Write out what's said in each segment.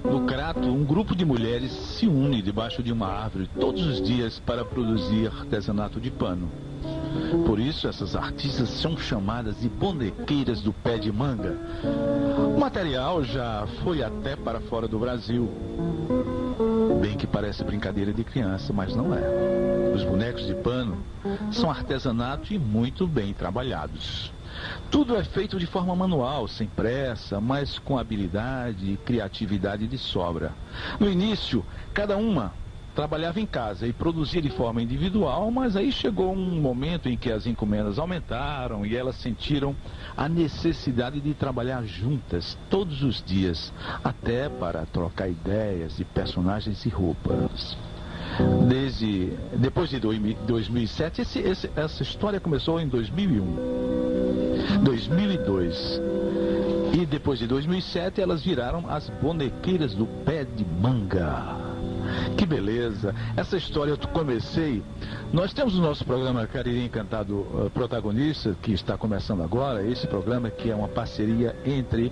No Crato, um grupo de mulheres se une debaixo de uma árvore todos os dias para produzir artesanato de pano. Por isso, essas artistas são chamadas de bonequeiras do pé de manga. O material já foi até para fora do Brasil. Bem que parece brincadeira de criança, mas não é. Os bonecos de pano são artesanato e muito bem trabalhados. Tudo é feito de forma manual, sem pressa, mas com habilidade e criatividade de sobra. No início, cada uma trabalhava em casa e produzia de forma individual, mas aí chegou um momento em que as encomendas aumentaram e elas sentiram a necessidade de trabalhar juntas todos os dias, até para trocar ideias de personagens e roupas. Depois de 2007, essa história começou em 2001, 2002. E depois de 2007, elas viraram as bonequeiras do pé de manga. Que beleza! Essa história eu comecei. Nós temos o nosso programa Cariri Encantado Protagonista, que está começando agora. Esse programa que é uma parceria entre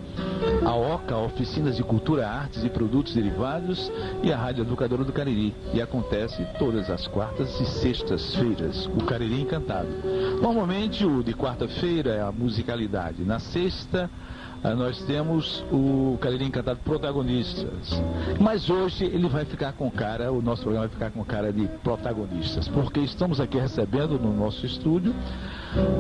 a OCA, Oficinas de Cultura, Artes e Produtos Derivados, e a Rádio Educadora do Cariri. E acontece todas as quartas e sextas-feiras, o Cariri Encantado. Normalmente o de quarta-feira é a musicalidade. Na sexta, nós temos o Cariri Encantado Protagonistas. Mas hoje ele vai ficar com cara, o nosso programa vai ficar com cara de protagonistas, porque estamos aqui recebendo no nosso estúdio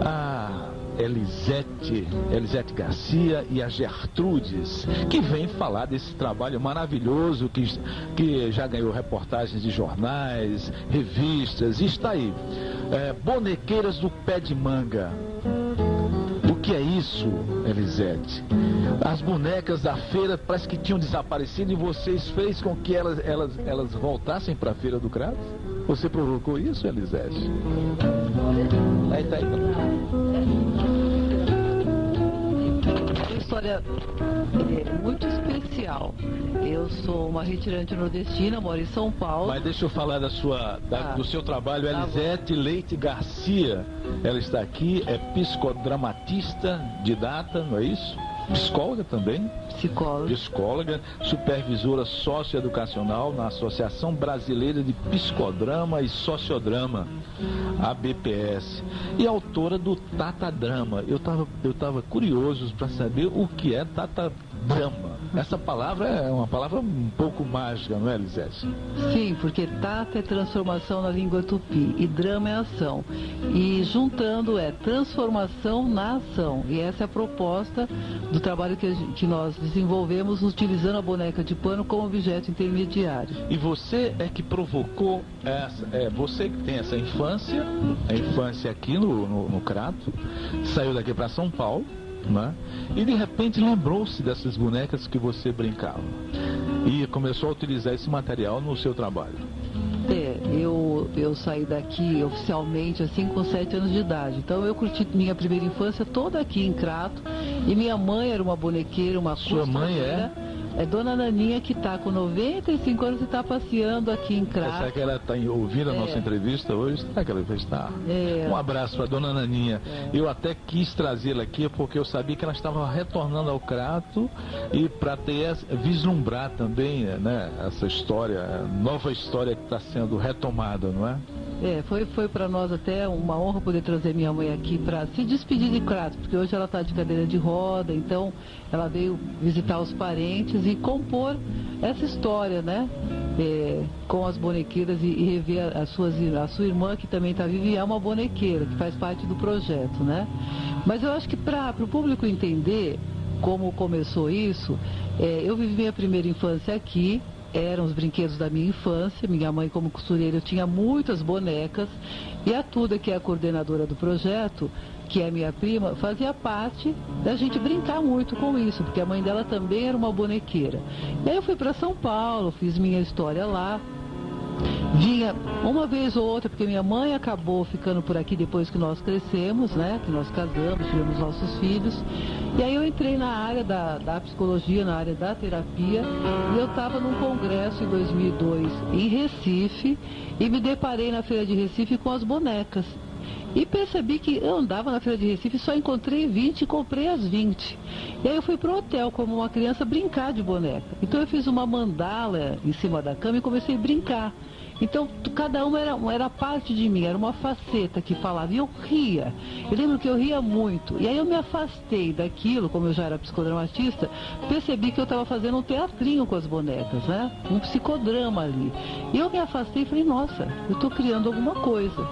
a Elisete Garcia e a Gertrudes, que vem falar desse trabalho maravilhoso que já ganhou reportagens de jornais, revistas, e está aí. Bonequeiras do pé de manga. O que é isso, Elisete? As bonecas da feira parece que tinham desaparecido e vocês fez com que elas voltassem para a feira do Crato? Você provocou isso, Elisete? Aí. Uma história muito especial. Eu sou uma retirante nordestina, moro em São Paulo. Mas deixa eu falar do seu trabalho, Elisete Leite Garcia. Ela está aqui, é psicodramatista, didata, não é isso? Psicóloga também? Psicóloga, supervisora socioeducacional na Associação Brasileira de Psicodrama e Sociodrama, ABPS, e autora do Tatadrama. Eu tava curioso para saber o que é Tatadrama. Essa palavra é uma palavra um pouco mágica, não é, Elisete? Sim, porque Tata é transformação na língua tupi e drama é ação. E juntando é transformação na ação. E essa é a proposta do trabalho que nós desenvolvemos utilizando a boneca de pano como objeto intermediário. E você é que provocou você que tem essa infância, a infância aqui no Crato, saiu daqui para São Paulo, né? E de repente lembrou-se dessas bonecas que você brincava e começou a utilizar esse material no seu trabalho. Eu saí daqui oficialmente assim com 7 anos de idade. Então eu curti minha primeira infância toda aqui em Crato. E minha mãe era uma bonequeira, uma Sua mãe é? É Dona Naninha, que está com 95 anos e está passeando aqui em Crato. Será que ela está ouvindo a nossa entrevista hoje? Será que ela vai estar? Um abraço para a Dona Naninha. Eu até quis trazê-la aqui porque eu sabia que ela estava retornando ao Crato e para vislumbrar também, né, essa história, nova história que está sendo retomada, não é? Foi para nós até uma honra poder trazer minha mãe aqui para se despedir de Crato, porque hoje ela está de cadeira de roda, então ela veio visitar os parentes e compor essa história, né? Com as bonequeiras e rever a sua irmã, que também está viva e é uma bonequeira, que faz parte do projeto, né? Mas eu acho que para o público entender como começou isso, eu vivi minha primeira infância aqui. Eram os brinquedos da minha infância. Minha mãe, como costureira, eu tinha muitas bonecas. E a Tuda, que é a coordenadora do projeto, que é minha prima, fazia parte da gente brincar muito com isso, porque a mãe dela também era uma bonequeira. E aí eu fui para São Paulo, fiz minha história lá. Vinha uma vez ou outra, porque minha mãe acabou ficando por aqui depois que nós crescemos, né? Que nós casamos, tivemos nossos filhos. E aí eu entrei na área da psicologia, na área da terapia, e eu estava num congresso em 2002 em Recife, e me deparei na Feira de Recife com as bonecas. E percebi que eu andava na feira de Recife e só encontrei 20 e comprei as 20. E aí eu fui pro hotel como uma criança brincar de boneca. Então eu fiz uma mandala em cima da cama e comecei a brincar. Então, cada uma era parte de mim, era uma faceta que falava. E eu ria. Eu lembro que eu ria muito. E aí eu me afastei daquilo, como eu já era psicodramatista, percebi que eu estava fazendo um teatrinho com as bonecas, né? Um psicodrama ali. E eu me afastei e falei, nossa, eu estou criando alguma coisa.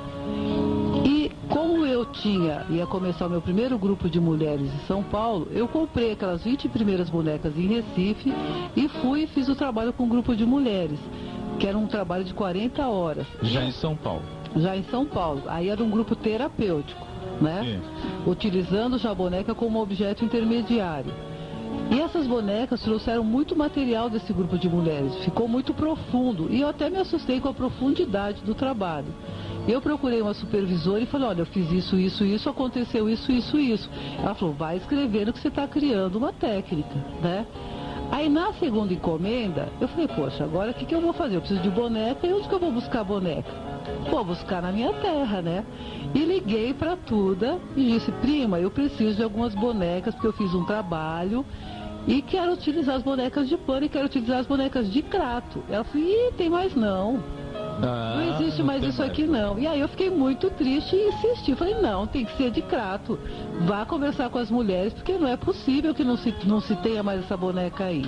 E como eu ia começar o meu primeiro grupo de mulheres em São Paulo, eu comprei aquelas 20 primeiras bonecas em Recife e fui e fiz o trabalho com um grupo de mulheres, que era um trabalho de 40 horas. Já em São Paulo? Já em São Paulo. Aí era um grupo terapêutico, né? Sim. Utilizando já a boneca como objeto intermediário. E essas bonecas trouxeram muito material desse grupo de mulheres. Ficou muito profundo. E eu até me assustei com a profundidade do trabalho. Eu procurei uma supervisora e falei, olha, eu fiz isso, aconteceu isso. Ela falou, vai escrevendo que você está criando uma técnica, né? Aí na segunda encomenda, eu falei, poxa, agora o que eu vou fazer? Eu preciso de boneca, e onde que eu vou buscar boneca? Vou buscar na minha terra, né? E liguei para Tuda e disse, prima, eu preciso de algumas bonecas, porque eu fiz um trabalho e quero utilizar as bonecas de pano e quero utilizar as bonecas de crato. Ela falou, tem mais não. Não existe mais isso aqui não. E aí eu fiquei muito triste e insisti. Falei, não, tem que ser de crato. Vá conversar com as mulheres, porque não é possível que não se tenha mais essa boneca aí.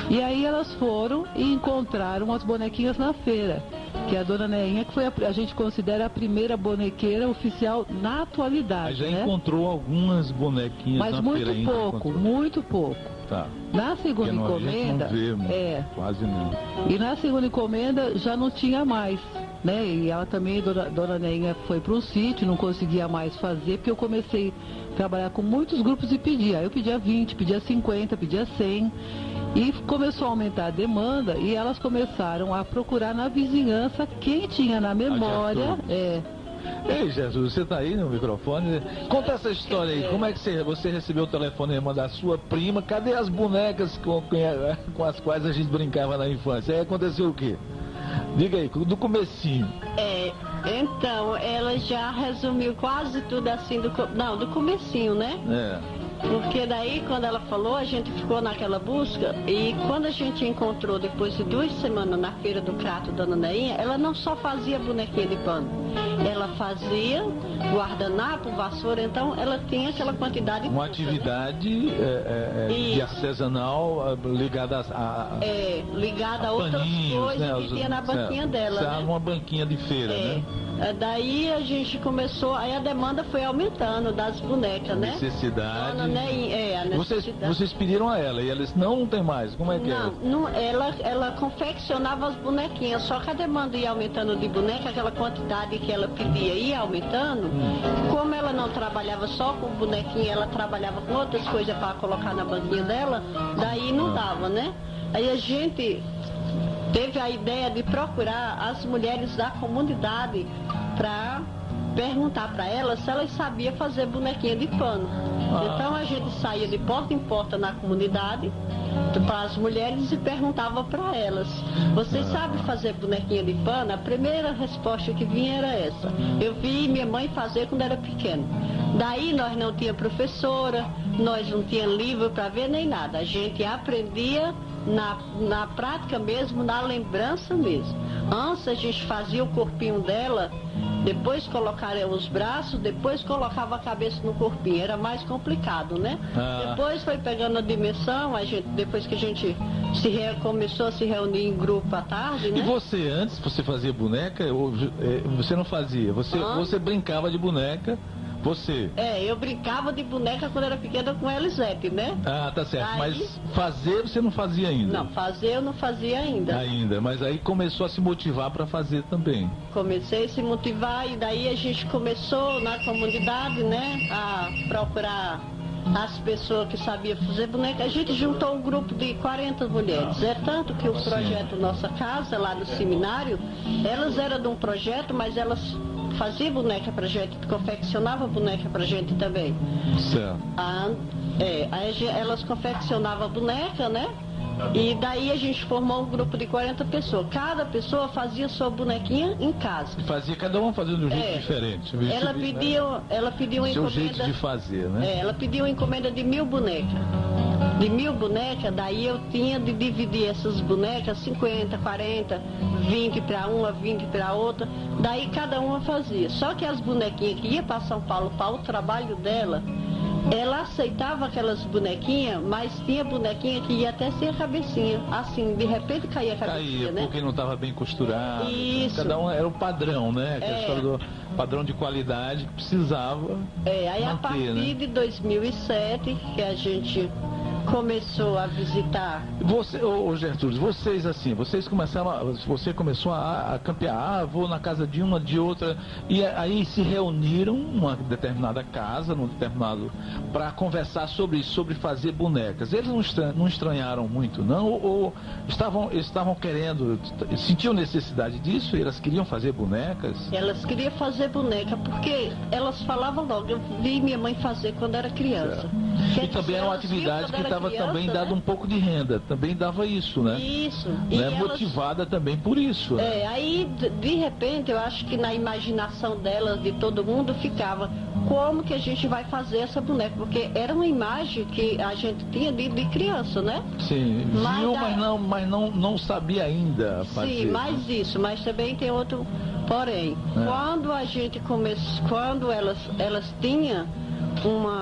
E aí elas foram e encontraram as bonequinhas na feira, que é a Dona Neinha, que foi a gente considera a primeira bonequeira oficial na atualidade. Mas já né? Encontrou algumas bonequinhas mas na feira ainda? Mas muito pouco. Tá. Na segunda encomenda, quase não. E na segunda encomenda já não tinha mais, né? E ela também, Dona Neinha, foi para um sítio, não conseguia mais fazer, porque eu comecei a trabalhar com muitos grupos e pedia. Eu pedia 20, pedia 50, pedia 100. E começou a aumentar a demanda e elas começaram a procurar na vizinhança quem tinha na memória. Ei, Jesus, você tá aí no microfone? Conta essa história aí. Como é que você recebeu o telefonema da sua prima? Cadê as bonecas com as quais a gente brincava na infância? Aí aconteceu o quê? Diga aí, do comecinho. Então, ela já resumiu quase tudo assim do comecinho, né? Porque daí, quando ela falou, a gente ficou naquela busca e quando a gente encontrou, depois de 2 semanas na Feira do Crato, Dona Neinha, ela não só fazia bonequinha de pano, ela fazia guardanapo, vassoura, então ela tinha aquela quantidade... Uma atividade de artesanal ligada ligada a outras coisas, né? Que tinha na banquinha dela. Né? Uma banquinha de feira, né? Daí a gente começou, aí a demanda foi aumentando das bonecas, né? Necessidade. A necessidade. Vocês pediram a ela e ela disse, não tem mais. Como é que ela confeccionava as bonequinhas, só que a demanda ia aumentando de boneca, aquela quantidade que ela pedia ia aumentando. Como ela não trabalhava só com bonequinha, ela trabalhava com outras coisas para colocar na banquinha dela, daí não dava, né? Aí a gente teve a ideia de procurar as mulheres da comunidade para perguntar para elas se elas sabiam fazer bonequinha de pano. Então a gente saía de porta em porta na comunidade para as mulheres e perguntava para elas, vocês sabem fazer bonequinha de pano? A primeira resposta que vinha era essa. Eu vi minha mãe fazer quando era pequena. Daí nós não tinha professora, nós não tinha livro para ver nem nada. A gente aprendia na prática mesmo, na lembrança mesmo. Antes a gente fazia o corpinho dela, depois colocava os braços, depois colocava a cabeça no corpinho. Era mais complicado, né? Depois foi pegando a dimensão, depois que a gente começou a se reunir em grupo à tarde, né? E você, antes você fazia boneca, você não fazia? Você brincava de boneca? Você? Eu brincava de boneca quando era pequena com a Elisete, né? Tá certo. Aí, mas fazer você não fazia ainda? Não, fazer eu não fazia ainda. Mas aí começou a se motivar para fazer também. Comecei a se motivar e daí a gente começou na comunidade, né? A procurar as pessoas que sabiam fazer boneca. A gente juntou um grupo de 40 mulheres. É tanto que o projeto Nossa Casa, lá no seminário, elas eram de um projeto, mas elas fazia boneca pra gente, confeccionava boneca pra gente também. Certo. Aí elas confeccionavam a boneca, né? E daí a gente formou um grupo de 40 pessoas. Cada pessoa fazia sua bonequinha em casa. Cada um fazia de um jeito diferente. Ela pediu uma seu encomenda. jeito de fazer, né? Ela pediu uma encomenda de 1000 bonecas. De 1000 bonecas, daí eu tinha de dividir essas bonecas, 50, 40, 20 para uma, 20 para outra. Daí cada uma fazia. Só que as bonequinhas que iam para São Paulo para o trabalho dela, ela aceitava aquelas bonequinhas, mas tinha bonequinha que ia até sem a cabecinha. Assim, de repente caía a cabecinha, né? Porque não estava bem costurado. Isso. Cada um era o padrão, né? Aquela história do padrão de qualidade que precisava aí manter, a partir de 2007, que a gente começou a visitar. Gertrudes, você começou a campear, vou na casa de uma, de outra, e aí se reuniram numa determinada casa, num determinado, para conversar sobre fazer bonecas. Eles não estranharam muito, não? Ou estavam querendo, sentiam necessidade disso? Elas queriam fazer bonecas? Elas queriam fazer boneca, porque elas falavam logo, eu vi minha mãe fazer quando era criança. E também era uma atividade que estava também dando um pouco de renda, também dava isso, né? Isso. Né? Motivada também por isso. Né? Aí de repente eu acho que na imaginação delas, de todo mundo, ficava como que a gente vai fazer essa boneca, porque era uma imagem que a gente tinha de criança, né? Sim, mas não sabia ainda fazer. Sim, mais isso, mas também tem outro porém. Quando a gente começou, quando elas tinham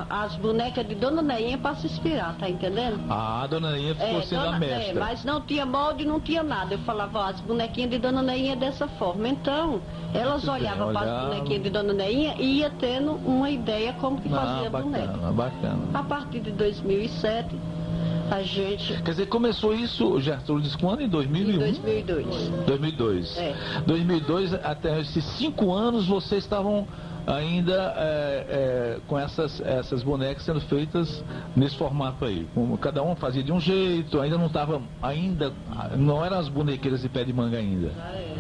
as bonecas de Dona Neinha para se inspirar, tá entendendo? A Dona Neinha ficou sendo a mestra. Mas não tinha molde, não tinha nada. Eu falava, as bonequinhas de Dona Neinha é dessa forma. Então, elas olhavam para as bonequinhas de Dona Neinha e ia tendo uma ideia como que fazia a boneca. Bacana. A partir de 2007, a gente... Quer dizer, começou isso, Gertrudes, quando? Em 2001? Em 2002. 2002. 2002, até esses 5 anos, vocês estavam ainda com essas bonecas sendo feitas nesse formato aí. Cada um fazia de um jeito, ainda não eram as bonequeiras de pé de manga ainda.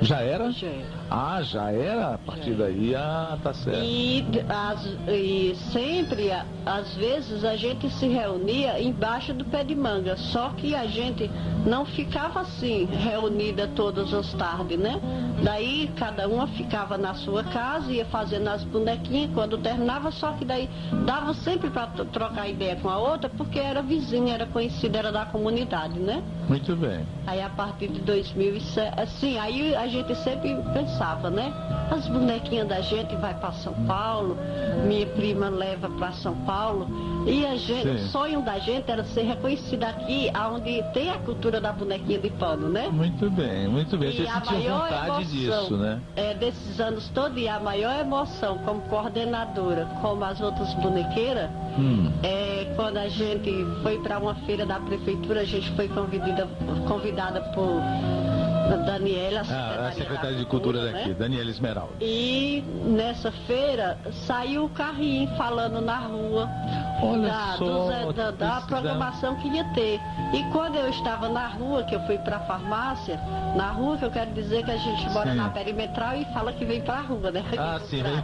Já era? Já era. Ah, já era? A partir daí, tá certo. E sempre, às vezes, a gente se reunia embaixo do pé de manga, só que a gente não ficava assim, reunida todas as tardes, né? Daí, cada uma ficava na sua casa, ia fazendo as bonequinhas, quando terminava, só que daí dava sempre para trocar ideia com a outra, porque era vizinha, era conhecida, era da comunidade, né? Muito bem. Aí a partir de 2007, assim, aí a gente sempre pensava, né? As bonequinhas da gente vai para São Paulo, minha prima leva para São Paulo, e o sonho da gente era ser reconhecida aqui, onde tem a cultura da bonequinha de pano, né? Muito bem, muito bem. Você sentiu vontade disso, né? Desses anos todos, e a maior emoção como coordenadora, como as outras bonequeiras, quando a gente foi para uma feira da prefeitura, a gente foi convidada por Daniela, a secretária de Cultura daqui, né? Daniela Esmeralda. E nessa feira saiu o carrinho falando na rua da programação que ia ter. E quando eu estava na rua, que eu fui para a farmácia, na rua, que eu quero dizer que a gente mora na perimetral e fala que vem para a rua, né?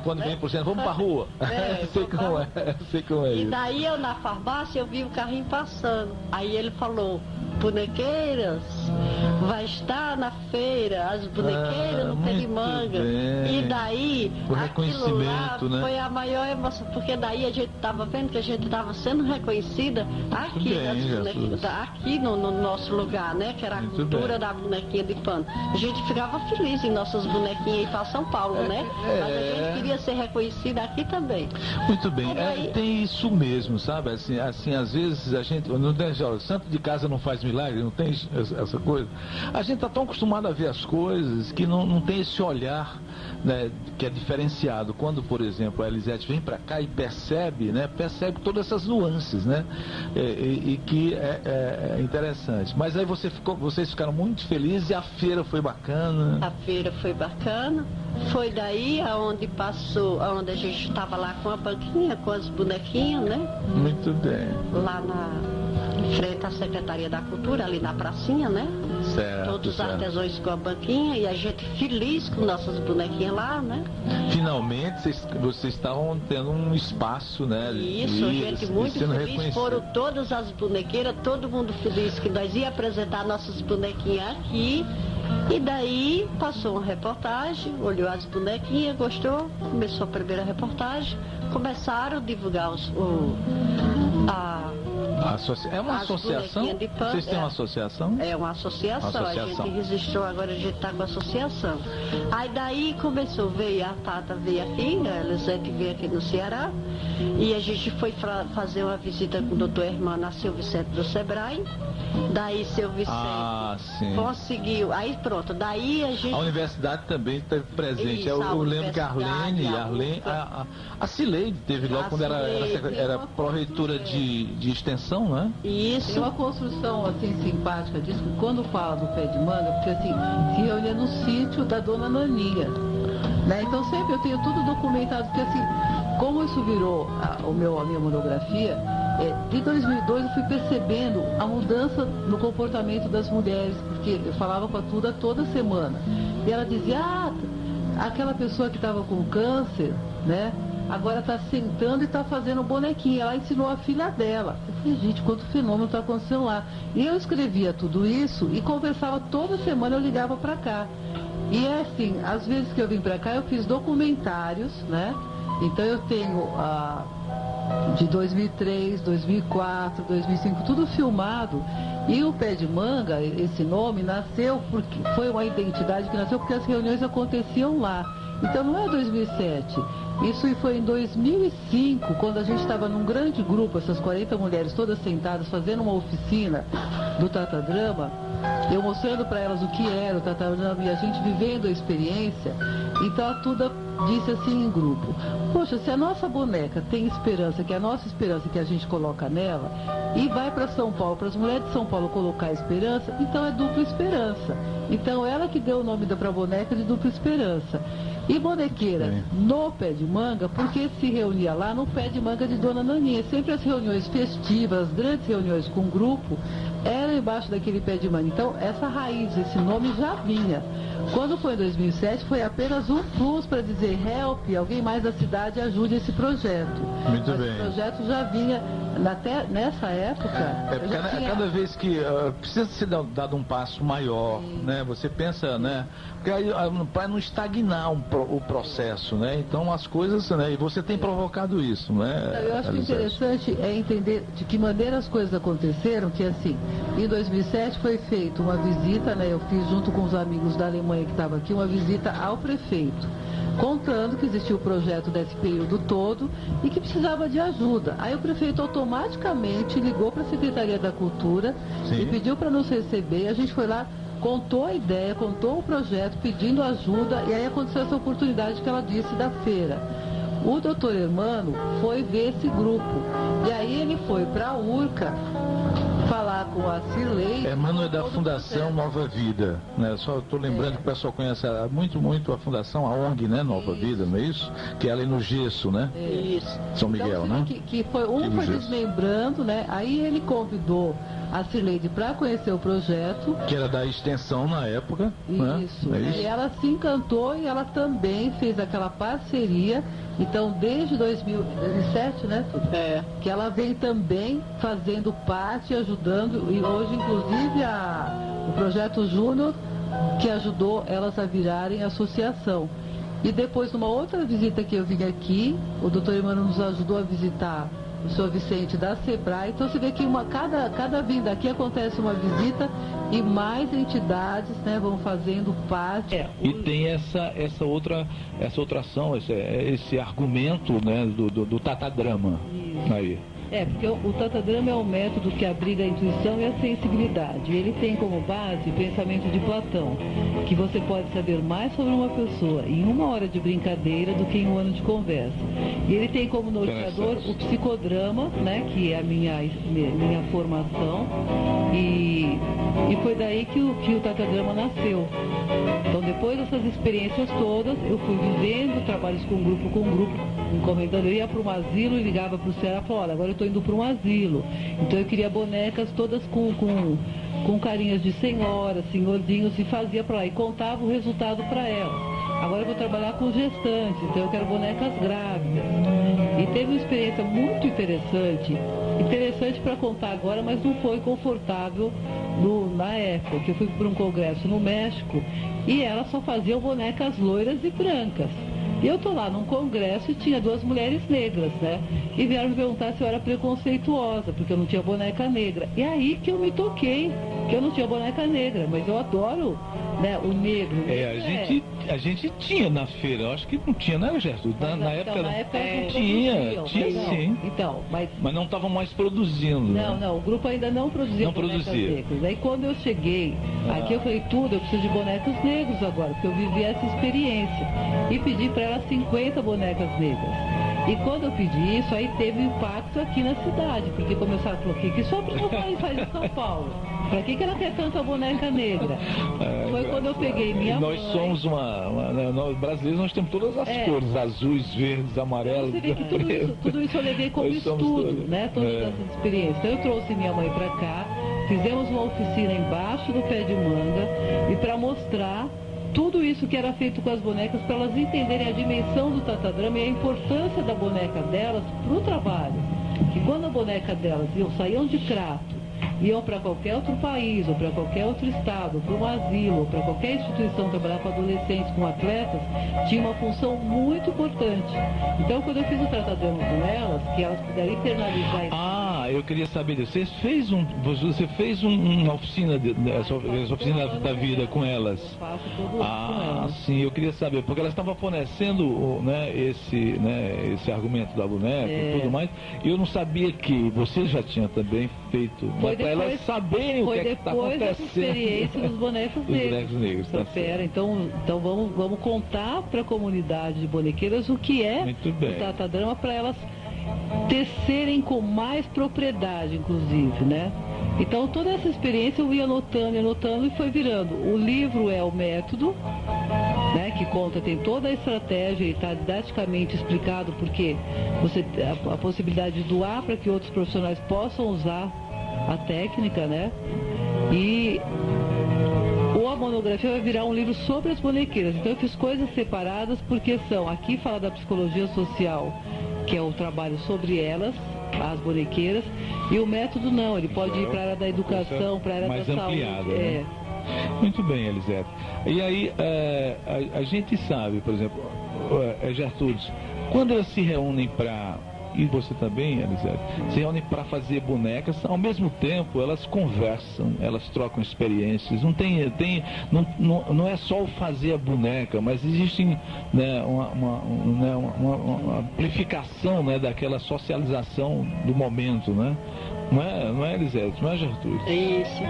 Quando vem por cento, vamos para a rua. Sei como é isso. E daí eu na farmácia, eu vi o carrinho passando. Aí ele falou, bonequeiras, vai estar na feira, as bonequeiras no pé de manga. Bem. E daí, o reconhecimento, né? Foi a maior emoção, porque daí a gente estava vendo que a gente estava sendo reconhecida aqui no nosso lugar, né? Que era a cultura da bonequinha de pano. A gente ficava feliz em nossas bonequinhas ir para São Paulo, né? Mas a gente queria ser reconhecida aqui também. Muito bem, tem isso mesmo, sabe? Assim, às vezes a gente, não tem, santo de casa não faz milagre, não tem essa coisa. A gente está tão acostumado a ver as coisas que não tem esse olhar, né, que é diferenciado. Quando, por exemplo, a Elisete vem para cá e percebe todas essas nuances, né? E que é interessante. Mas aí vocês ficaram muito felizes e a feira foi bacana. A feira foi bacana. Foi daí aonde a gente estava lá com a banquinha, com as bonequinhas, né? Muito bem. Lá frente à Secretaria da Cultura, ali na pracinha, né? Certo, Todos os certo. artesãos com a banquinha e a gente feliz com nossas bonequinhas lá, né? Finalmente vocês estavam tendo um espaço, né? Isso, a gente muito sendo feliz. reconhecido. Foram todas as bonequeiras, todo mundo feliz que nós ia apresentar nossas bonequinhas aqui. E daí passou uma reportagem, olhou as bonequinhas, gostou, começou a primeira reportagem, começaram a divulgar É uma as associação? bonequinhas de pano, Vocês têm uma associação? É uma associação, a gente registrou, agora a gente está com a associação. Aí daí começou, veio a Tata, veio aqui, a Elisete veio aqui no Ceará, e a gente foi fazer uma visita com o doutor Hermano a seu Vicente do Sebrae. Daí seu Vicente conseguiu, aí pronto, daí a gente... A universidade também esteve presente. Isso, eu lembro que a a Cileide teve lá quando era pró-reitora de extensão, né? Isso. Tem uma construção assim simpática disso, que quando fala do pé de manga, porque assim, se reunia no sítio da dona Naninha, né? Então sempre eu tenho tudo documentado, porque assim, como isso virou a minha monografia, de 2002 eu fui percebendo a mudança no comportamento das mulheres, porque eu falava com a Tuda toda semana. E ela dizia, aquela pessoa que estava com câncer, né? Agora está sentando e está fazendo bonequinho. Ela ensinou a filha dela. Eu falei, gente, quanto fenômeno está acontecendo lá. E eu escrevia tudo isso e conversava toda semana, eu ligava para cá. E é assim, às vezes que eu vim para cá, eu fiz documentários, né? Então eu tenho de 2003, 2004, 2005, tudo filmado. E o Pé de Manga, esse nome, nasceu porque foi uma identidade que nasceu porque as reuniões aconteciam lá. Então não é 2007. Isso foi em 2005, quando a gente estava num grande grupo, essas 40 mulheres todas sentadas, fazendo uma oficina do Tatadrama, eu mostrando para elas o que era o Tatadrama e a gente vivendo a experiência. Então a Tuda disse assim em grupo, poxa, se a nossa boneca tem esperança, que é a nossa esperança que a gente coloca nela, e vai para São Paulo, para as mulheres de São Paulo colocar esperança, então é dupla esperança. Então ela que deu o nome para a boneca de dupla esperança. E bonequeira no Pé de Manga, porque se reunia lá no Pé de Manga de Dona Naninha. Sempre as reuniões festivas, as grandes reuniões com grupo, eram embaixo daquele Pé de Manga. Então, essa raiz, esse nome já vinha. Quando foi em 2007, foi apenas um plus para dizer, help, alguém mais da cidade ajude esse projeto. Muito Mas bem. o projeto já vinha, até nessa época... Cada vez que precisa ser dado um passo maior, né? Você pensa, né? Porque aí, para não estagnar o processo, né? Então as coisas, né? E você tem provocado isso, né? Eu acho que interessante é entender de que maneira as coisas aconteceram, que assim, em 2007 foi feita uma visita, né? Eu fiz junto com os amigos da Alemanha que estavam aqui, uma visita ao prefeito, contando que existia o projeto desse período todo e que precisava de ajuda. Aí o prefeito automaticamente ligou para a Secretaria da Cultura e pediu para nos receber. A gente foi lá, contou a ideia, contou o projeto, pedindo ajuda, e aí aconteceu essa oportunidade que ela disse da feira. O doutor Hermano foi ver esse grupo, e aí ele foi para a Urca falar com a Cileide. Hermano é da Fundação Nova Vida, né? Só estou lembrando que o pessoal conhece muito a Fundação, a ONG, né? Nova Vida, não é isso? Que é ali no Gesso, né? Isso. São Miguel, então, né? Que foi desmembrando, né? Aí ele convidou a Cileide para conhecer o projeto. Que era da extensão na época. Isso. Né? É isso. E ela se encantou e ela também fez aquela parceria. Então, desde 2007, né, Tudo? Que ela vem também fazendo parte, ajudando, e hoje, inclusive, o Projeto Júnior, que ajudou elas a virarem associação. E depois, numa outra visita que eu vim aqui, o doutor Emmanuel nos ajudou a visitar o senhor Vicente da Sebrae. Então você vê que cada vinda aqui acontece uma visita e mais entidades, né, vão fazendo parte. E tem essa outra ação, esse argumento, né, do Tatadrama aí. Porque o Tatadrama é um método que abriga a intuição e a sensibilidade. Ele tem como base o pensamento de Platão, que você pode saber mais sobre uma pessoa em 1 hora de brincadeira do que em 1 ano de conversa. E ele tem como norteador o psicodrama, né, que é a minha formação, e foi daí que o Tatadrama nasceu. Então, depois dessas experiências todas, eu fui vivendo trabalhos com grupo, encomendando. Eu ia para um asilo e ligava para o Ceará e falava, olha, agora eu estou indo para um asilo. Então eu queria bonecas todas com carinhas de senhora, senhorzinhos, e fazia para lá e contava o resultado para ela. Agora eu vou trabalhar com gestantes, então eu quero bonecas grávidas. E teve uma experiência muito interessante para contar agora, mas não foi confortável na época, que eu fui para um congresso no México e elas só faziam bonecas loiras e brancas. E eu tô lá num congresso e tinha 2 mulheres negras, né? E vieram me perguntar se eu era preconceituosa, porque eu não tinha boneca negra. E aí que eu me toquei, que eu não tinha boneca negra, mas eu adoro, né, o negro. A gente tinha na feira, eu acho que não tinha, né, Gertrude? Na época tinha sim. Então, mas não estavam mais produzindo. Não, o grupo ainda não produzia bonecas negras. Aí quando eu cheguei aqui, eu falei, eu preciso de bonecos negros agora, porque eu vivi essa experiência. E pedi para ela 50 bonecas negras. E quando eu pedi isso, aí teve impacto aqui na cidade, porque começaram a falar, o que só não faz em São Paulo? Pra que ela quer tanta boneca negra? Foi quando eu peguei minha mãe. Nós somos nós brasileiros, nós temos todas as cores, azuis, verdes, amarelos. Você vê que tudo isso eu levei como estudo, né? Todas essas experiências. Então eu trouxe minha mãe pra cá, fizemos uma oficina embaixo do pé de manga, e para mostrar tudo isso que era feito com as bonecas, para elas entenderem a dimensão do tatadrama e a importância da boneca delas para o trabalho. Que quando a boneca delas saíam de Crato, iam para qualquer outro país, ou para qualquer outro estado, ou para um asilo, ou para qualquer instituição trabalhar com adolescentes, com atletas, tinha uma função muito importante. Então, quando eu fiz o tatadrama com elas, que elas puderam internalizar isso. Eu queria saber disso. Você fez uma oficina, essa oficina da vida com elas? Eu faço todo ano com elas. Sim, eu queria saber, porque elas estavam fornecendo esse argumento da boneca e tudo mais, e eu não sabia que você já tinha também feito, para elas saberem o que está acontecendo. Foi depois dessa experiência dos bonecos negros. Então vamos contar para a comunidade de bonequeiras o que é o tatadrama, para elas tecerem com mais propriedade, inclusive, né? Então toda essa experiência eu ia anotando e foi virando. O livro é o método, né, que conta, tem toda a estratégia e está didaticamente explicado, porque você a possibilidade de doar para que outros profissionais possam usar a técnica, né? E a monografia vai virar um livro sobre as bonequeiras. Então eu fiz coisas separadas, porque aqui fala da psicologia social, que é o trabalho sobre elas, as bonequeiras, e o método não, ele pode ir para a área da educação, para a área mais da saúde. Né? Muito bem, Elisete. E aí, a gente sabe, por exemplo, Gertrudes, quando elas se reúnem para, e você também, Elisete, se reúnem para fazer bonecas, ao mesmo tempo elas conversam, elas trocam experiências, não é só o fazer a boneca, mas existe, né, uma amplificação, né, daquela socialização do momento, né? Não é, Elisete? Não é, Gertrude? Isso.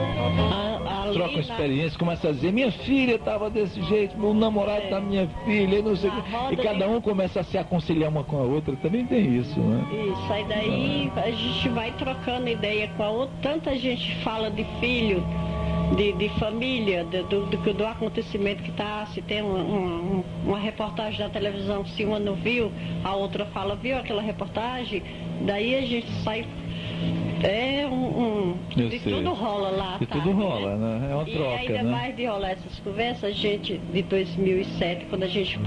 Troca experiência, começa a dizer, minha filha estava desse jeito, meu namorado da minha filha, não sei o que. E cada um começa a se aconselhar uma com a outra, também tem isso, né? Isso, aí daí a gente vai trocando ideia com a outra, tanta gente fala de filho, de família, do acontecimento que está, se tem uma reportagem da televisão, se uma não viu, a outra fala, viu aquela reportagem, daí a gente sai. Tudo rola lá. Tudo rola, né? É uma troca, e ainda mais de rolar essas conversas, a gente, de 2007, quando a gente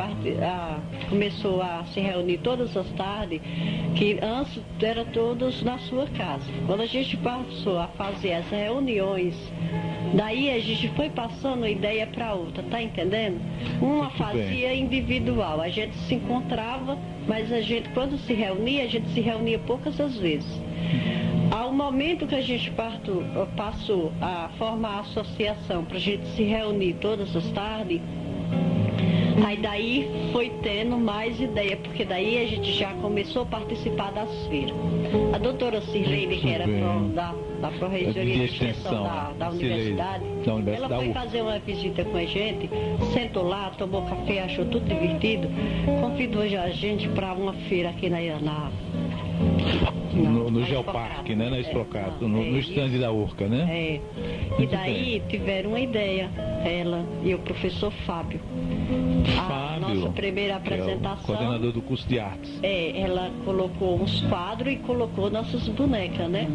começou a se reunir todas as tardes, que antes era todos na sua casa. Quando a gente passou a fazer as reuniões, daí a gente foi passando ideia para outra, tá entendendo? Uma fazia individual, a gente se encontrava, mas a gente, quando se reunia, a gente se reunia poucas as vezes. Ao momento que a gente passou a formar a associação para a gente se reunir todas as tardes, aí daí foi tendo mais ideia, porque daí a gente já começou a participar das feiras. A doutora Cirleide, que era da Pró-Reitoria de Extensão da Universidade, ela foi fazer uma visita com a gente, sentou lá, tomou café, achou tudo divertido, convidou a gente para uma feira aqui No na Geoparque, né? Na Exprocato, no isso. estande da Urca, né? É. E Muito daí bem. tiveram uma ideia, ela e o professor Fábio. A Fábio, nossa primeira que é o apresentação. coordenador do curso de artes. Ela colocou uns quadros e colocou nossas bonecas, né?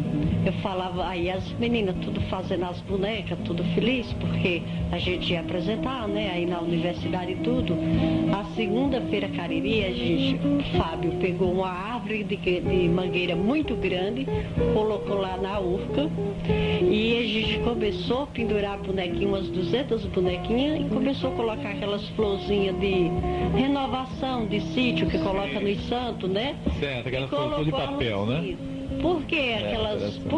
Eu falava, aí as meninas tudo fazendo as bonecas, tudo feliz, porque a gente ia apresentar, né? Aí na universidade e tudo. A segunda-feira Cariri, Fábio pegou uma árvore de mangueira muito grande, colocou lá na Urca e a gente começou a pendurar bonequinhas, umas 200 bonequinhas, e começou a colocar aquelas florzinhas de renovação de sítio que coloca nos santos, né? Certo, aquela E flor de colocou papel, né? assim. Por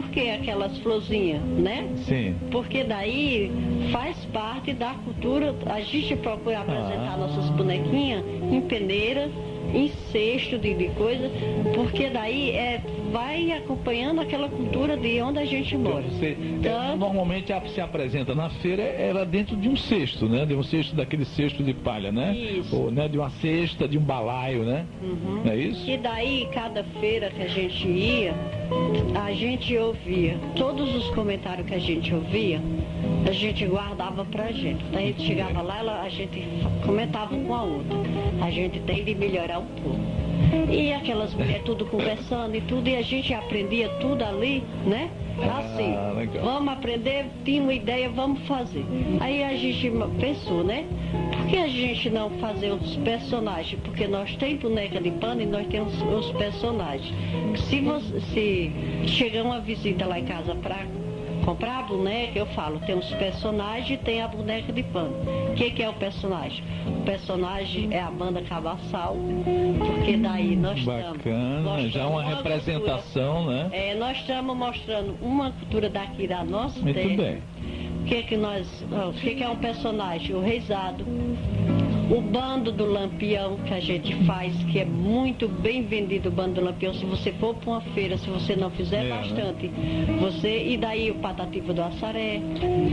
que aquelas florzinhas, né? Sim. Porque daí faz parte da cultura, a gente procura apresentar nossas bonequinhas em peneira, em cesto de coisa, porque daí vai acompanhando aquela cultura de onde a gente mora. Então, normalmente se apresenta na feira, ela dentro de um cesto, né? De um cesto, daquele cesto de palha, né? Isso. Ou, né? De uma cesta, de um balaio, né? Uhum. Não é isso? E daí, cada feira que a gente ia, a gente ouvia, todos os comentários que a gente ouvia, a gente guardava pra gente. Daí a gente chegava lá, a gente comentava com a outra. A gente tem de melhorar um pouco. E aquelas mulheres tudo conversando e tudo, e a gente aprendia tudo ali, né? Assim, legal. vamos aprender, tinha uma ideia, vamos fazer. Aí a gente pensou, né? Por que a gente não fazer os personagens? Porque nós temos boneca de pano e nós temos os personagens. Se chegar uma visita lá em casa para comprar a boneca, eu falo, tem os personagens e tem a boneca de pano. O que é o personagem? O personagem é a banda Cabaçal, porque daí nós estamos... Bacana, já uma representação, cultura, né? nós estamos mostrando uma cultura daqui da nossa Muito terra. bem. O que é um personagem? O reisado. O bando do Lampião que a gente faz, que é muito bem vendido o bando do Lampião. Se você for para uma feira, se você não fizer bastante, e daí o Patativa do Assaré.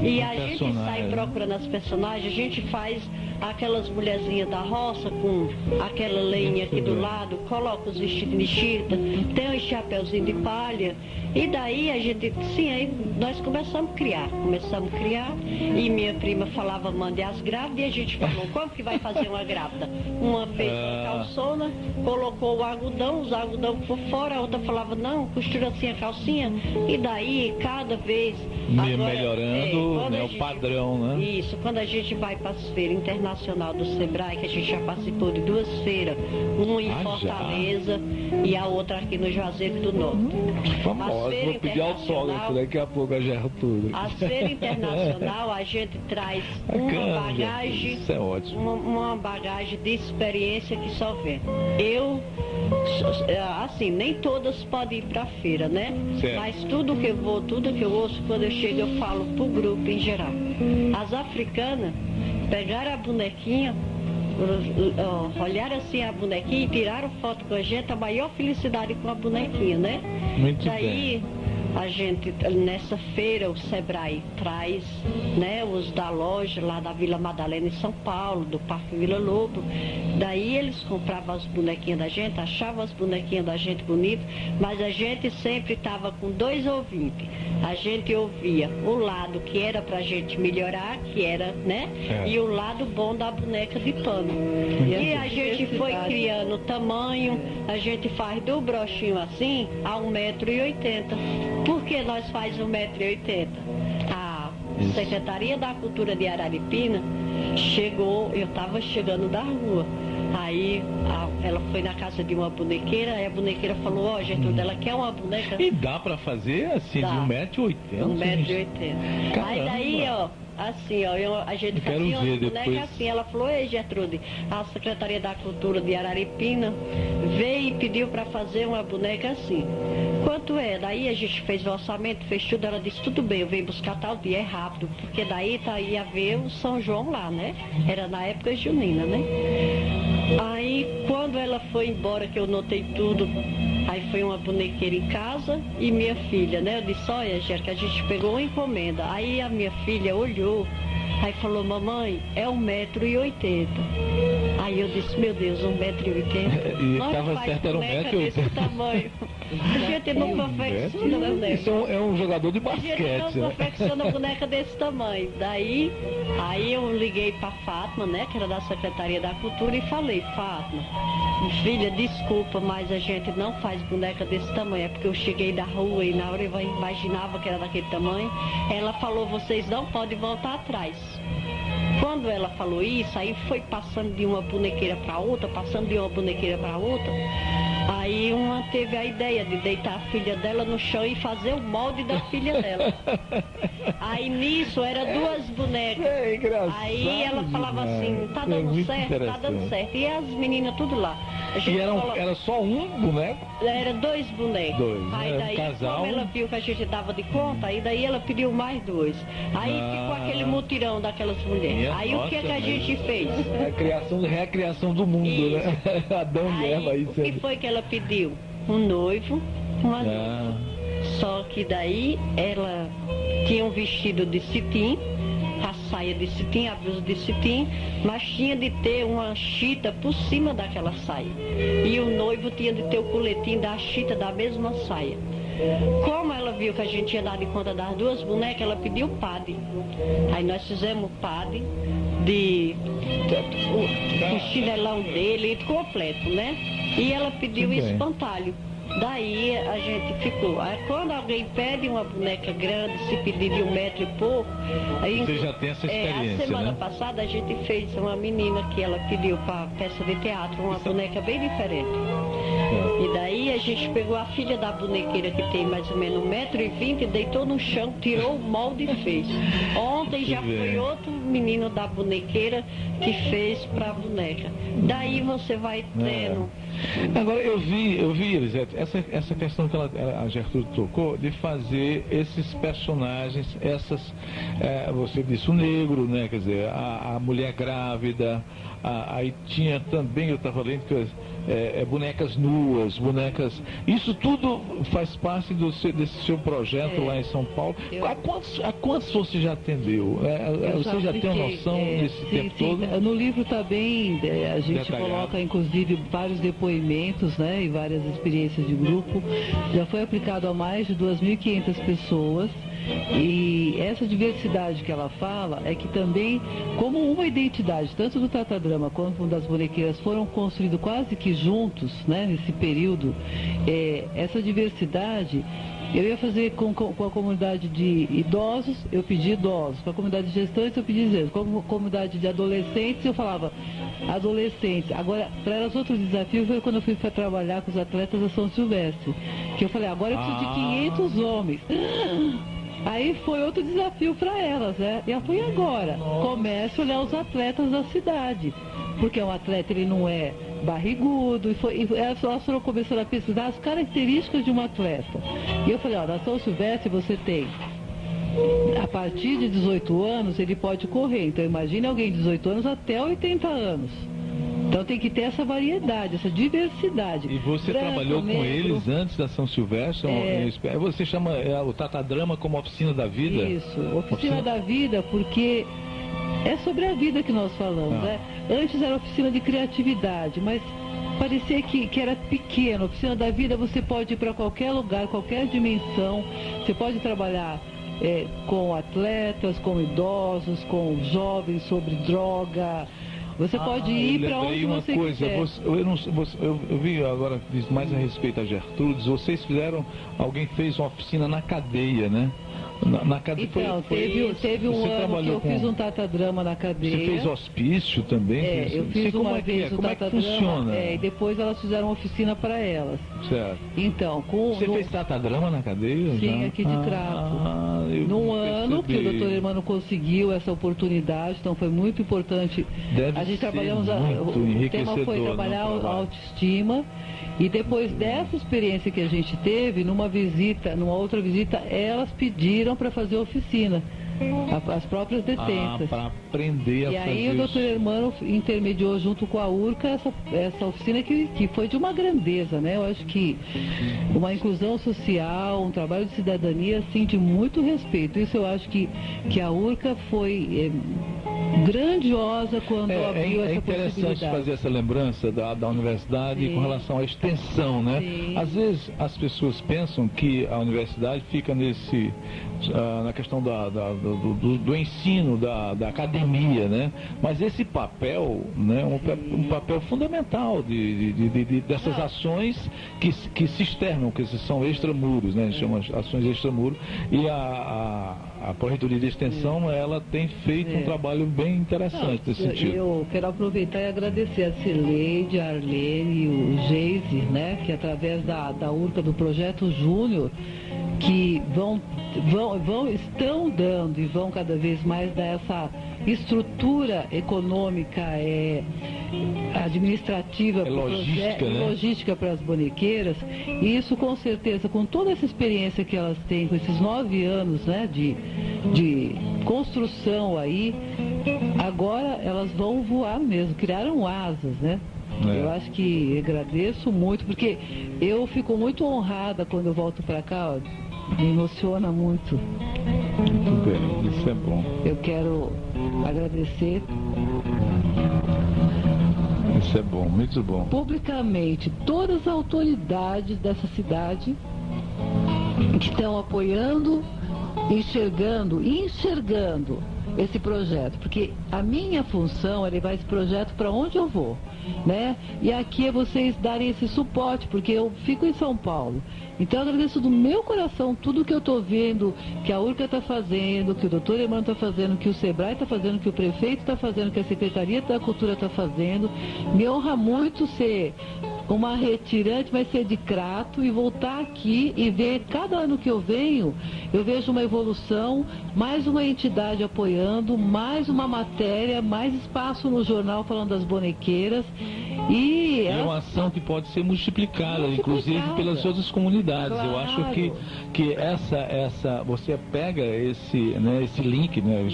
E a gente sai procurando as personagens, a gente faz aquelas mulherzinhas da roça com aquela lenha aqui do lado, coloca os vestidos de chita, tem um chapeuzinho de palha. E daí a gente, aí nós começamos a criar, e minha prima falava, mande as grávidas, e a gente falou, como que vai fazer uma grávida? Uma fez uma calçona, colocou o algodão, os algodão por fora, a outra falava, não, costura assim a calcinha, e daí cada vez... melhorando, né, o padrão, né? Isso, quando a gente vai para as feiras internacional do Sebrae, que a gente já participou de 2 feiras, uma em Fortaleza e a outra aqui no Juazeiro do Norte. Famosa, vou pedir autógrafo daqui a pouco a Gertrude. As feiras internacional a gente traz uma bagagem, isso é ótimo. uma bagagem de experiência que só vem. Assim, nem todas podem ir para a feira, né? Certo. Mas tudo que eu vou, tudo que eu ouço, quando eu chego eu falo pro grupo em geral. As africanas pegaram a bonequinha, olharam assim a bonequinha e tiraram foto com a gente, a maior felicidade com a bonequinha, né? Muito Daí, bem. a gente, nessa feira, o Sebrae traz, né, os da loja lá da Vila Madalena em São Paulo, do Parque Vila Lobo. Daí eles compravam as bonequinhas da gente, achavam as bonequinhas da gente bonitas, mas a gente sempre estava com 2 ouvintes. A gente ouvia o lado que era pra gente melhorar, que era, né? E o lado bom da boneca de pano. E a gente foi criando tamanho, a gente faz do broxinho assim a 1,80 m. Por que nós faz 1,80 m? A Secretaria da Cultura de Araripina chegou, eu estava chegando da rua. Aí ela foi na casa de uma bonequeira, aí a bonequeira falou, ó, Gertrude, ela quer uma boneca. E dá pra fazer assim, de 1,80 m? 1,80 m. Aí daí, ó, assim, ó, a gente fazia uma boneca assim. Ela falou, ei, Gertrude, a Secretaria da Cultura de Araripina veio e pediu para fazer uma boneca assim. Quanto é? Daí a gente fez o orçamento, fez tudo, ela disse, tudo bem, eu venho buscar tal dia, é rápido, porque daí ia ver o São João lá, né? Era na época junina, né? Aí, quando ela foi embora, que eu notei tudo, aí foi uma bonequeira em casa e minha filha, né? Eu disse, olha, Jéssica, a gente pegou uma encomenda. Aí a minha filha olhou, aí falou, mamãe, é 1,80 m. Aí eu disse, meu Deus, 1,80 m. E estava certo, era 1,80 m. Desse tamanho. A gente não confecciona boneca. Isso é um jogador de A gente basquete, não né? confecciona boneca desse tamanho. Daí, aí eu liguei pra Fátima, né, que era da Secretaria da Cultura, e falei: Fátima, filha, desculpa, mas a gente não faz boneca desse tamanho. É porque eu cheguei da rua e na hora eu imaginava que era daquele tamanho. Ela falou: vocês não podem voltar atrás. Quando ela falou isso, aí foi passando de uma bonequeira para outra, passando de uma bonequeira para outra. Aí uma teve a ideia de deitar a filha dela no chão e fazer o molde da filha dela. Aí nisso era duas bonecas. É engraçado. Aí ela falava assim: tá dando certo, tá dando certo. E as meninas tudo lá. E era só um boneco? Era dois bonecos. Dois, Aí né? daí, Casal. como ela viu que a gente dava de conta, aí daí ela pediu mais dois. Aí ficou aquele mutirão daquelas mulheres. Aí o que é que a gente fez? Recriação do mundo, Isso. né? Adão e Eva aí O que sendo. foi que ela pediu? Um noivo, uma noiva. Só que daí ela tinha um vestido de cetim, a saia de cetim, a blusa de cetim, mas tinha de ter uma chita por cima daquela saia. E o noivo tinha de ter o coletinho da chita da mesma saia. Como ela viu que a gente tinha dado conta das duas bonecas, ela pediu padre. Aí nós fizemos padre o chinelão dele completo, né? E ela pediu espantalho. Daí a gente ficou. Aí quando alguém pede uma boneca grande, se pedir de 1 metro e pouco, aí Você já tem essa experiência, a semana né? passada a gente fez uma menina que ela pediu para peça de teatro, uma boneca bem diferente. E daí a gente pegou a filha da bonequeira, que tem mais ou menos 1,20 m, deitou no chão, tirou o molde e fez. Ontem já foi outro menino da bonequeira que fez para a boneca. Daí você vai tendo. Agora eu vi, Elisete, essa questão que a Gertrude tocou, de fazer esses personagens, você disse o negro, né? Quer dizer, a mulher grávida, aí tinha também, eu estava lendo que bonecas nuas, bonecas. Isso tudo faz parte desse seu projeto lá em São Paulo. A quantos você já atendeu? Você já tem uma noção desse tempo todo? No livro está bem, a gente detalhado. coloca inclusive vários depoimentos, né, e várias experiências de grupo. Já foi aplicado a mais de 2.500 pessoas. E essa diversidade que ela fala é que também, como uma identidade, tanto do Tatadrama quanto das bonequeiras foram construídos quase que juntos, né, nesse período, essa diversidade, eu ia fazer com a comunidade de idosos, eu pedi idosos, com a comunidade de gestantes eu pedi gestantes, com a comunidade de adolescentes eu falava adolescentes. Agora, para elas outro desafio foi quando eu fui para trabalhar com os atletas da São Silvestre, que eu falei: agora eu preciso de 500 homens. Aí foi outro desafio para elas, né? E ela foi: agora, comece a olhar os atletas da cidade. Porque um atleta, ele não é barrigudo, e elas foram começando a pesquisar as características de um atleta. E eu falei: ó, na São Silvestre você tem, a partir de 18 anos, ele pode correr. Então imagine alguém de 18 anos até 80 anos. Então tem que ter essa variedade, essa diversidade. E você trabalhou com eles antes da São Silvestre? Você chama o Tatadrama como oficina da vida? Isso, oficina da vida, porque é sobre a vida que nós falamos, né? Antes era oficina de criatividade, mas parecia que era pequeno. Oficina da vida você pode ir para qualquer lugar, qualquer dimensão. Você pode trabalhar com atletas, com idosos, com jovens, sobre droga. Você pode ir para onde você quiser. Eu vi agora mais a respeito a Gertrudes. Vocês alguém fez uma oficina na cadeia, né? Na cadeia. Então, teve um ano que eu fiz um Tatadrama na cadeia. Você fez hospício também? Eu fiz uma vez o Tatadrama. Como é que funciona? E depois elas fizeram uma oficina para elas. Certo. Então, Você fez Tatadrama na cadeia? Sim, aqui de Crato. Num ano que o doutor Hermano conseguiu essa oportunidade, então foi muito importante. A gente trabalhamos, o tema foi trabalhar a autoestima. E depois dessa experiência que a gente teve, numa outra visita, elas pediram para fazer oficina. as próprias detentas. Para aprender a e fazer aí o doutor Hermano intermediou junto com a URCA essa oficina que foi de uma grandeza, né? Eu acho que uma inclusão social, um trabalho de cidadania, assim, de muito respeito. Isso eu acho que a URCA foi grandiosa quando abriu essa possibilidade. É interessante fazer essa lembrança da universidade com relação à extensão, né? Sim. Às vezes as pessoas pensam que a universidade fica na questão do ensino, da academia, né? Mas esse papel, né, um papel fundamental dessas ações que se externam, que são extramuros, né? A gente chama ações extramuros, e a Corredoria de Extensão, ela tem feito um trabalho bem interessante nesse sentido. Eu quero aproveitar e agradecer a Cileide, a Arlene e o Geise, né, que através da URCA, do Projeto Júnior, que estão dando e vão cada vez mais dar essa estrutura econômica, administrativa, logística para as bonequeiras. E isso, com certeza, com toda essa experiência que elas têm, com esses 9 anos, né, de construção aí, agora elas vão voar mesmo, criaram asas, né? Eu acho que agradeço muito, porque eu fico muito honrada quando eu volto para cá, me emociona muito. Muito bem, isso é bom. Eu quero agradecer. Isso é bom, muito bom. Publicamente, todas as autoridades dessa cidade que estão apoiando, enxergando esse projeto, porque a minha função é levar esse projeto para onde eu vou, né? E aqui é vocês darem esse suporte, porque eu fico em São Paulo. Então eu agradeço do meu coração tudo que eu estou vendo, que a URCA está fazendo, que o doutor Hermano está fazendo, que o SEBRAE está fazendo, que o prefeito está fazendo, que a Secretaria da Cultura está fazendo. Me honra muito ser uma retirante, mas ser de Crato e voltar aqui e ver, cada ano que eu venho, eu vejo uma evolução, mais uma entidade apoiando, mais uma matéria, mais espaço no jornal falando das bonequeiras. E é uma ação que pode ser multiplicada, inclusive pelas outras comunidades. Claro. Eu acho que essa você pega esse link, né,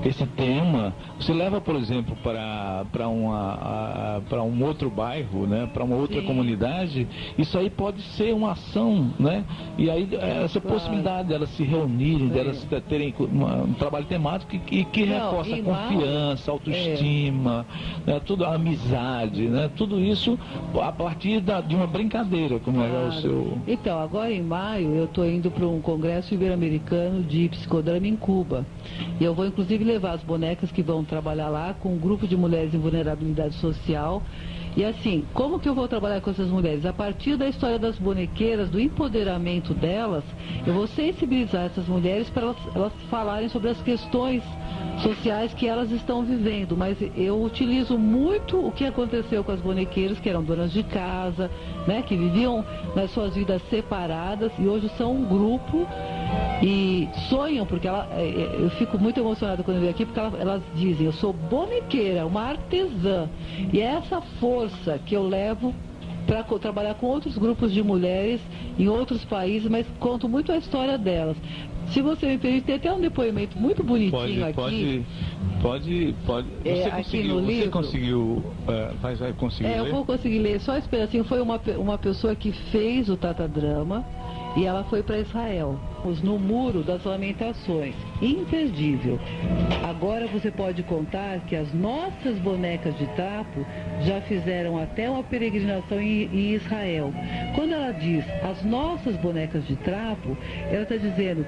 esse tema, você leva, por exemplo, para um outro bairro, né, para uma outra comunidade. Isso aí pode ser uma ação, né? E aí essa possibilidade delas se reunirem, delas terem um trabalho temático que reforça a confiança, a autoestima, né, tudo, a amizade, né? Tudo isso a partir de uma brincadeira, como é o seu... Então, agora em maio eu estou indo para um congresso ibero-americano de psicodrama em Cuba. E eu vou inclusive levar as bonecas que vão trabalhar lá com um grupo de mulheres em vulnerabilidade social. E assim, como que eu vou trabalhar com essas mulheres? A partir da história das bonequeiras, do empoderamento delas, eu vou sensibilizar essas mulheres para elas falarem sobre as questões sociais que elas estão vivendo. Mas eu utilizo muito o que aconteceu com as bonequeiras, que eram donas de casa, né, que viviam nas suas vidas separadas e hoje são um grupo e sonham, porque eu fico muito emocionada quando eu venho aqui, porque elas dizem, eu sou bonequeira, uma artesã, e é essa força que eu levo para trabalhar com outros grupos de mulheres em outros países, mas conto muito a história delas. Se você me permite, tem até um depoimento muito bonitinho aqui. Pode. Você conseguiu vai conseguir ler? Eu vou conseguir ler, só esse pedacinho. Foi uma pessoa que fez o Tatadrama e ela foi para Israel. No Muro das Lamentações, imperdível. Agora você pode contar que as nossas bonecas de trapo já fizeram até uma peregrinação em Israel. Quando ela diz as nossas bonecas de trapo, ela está dizendo,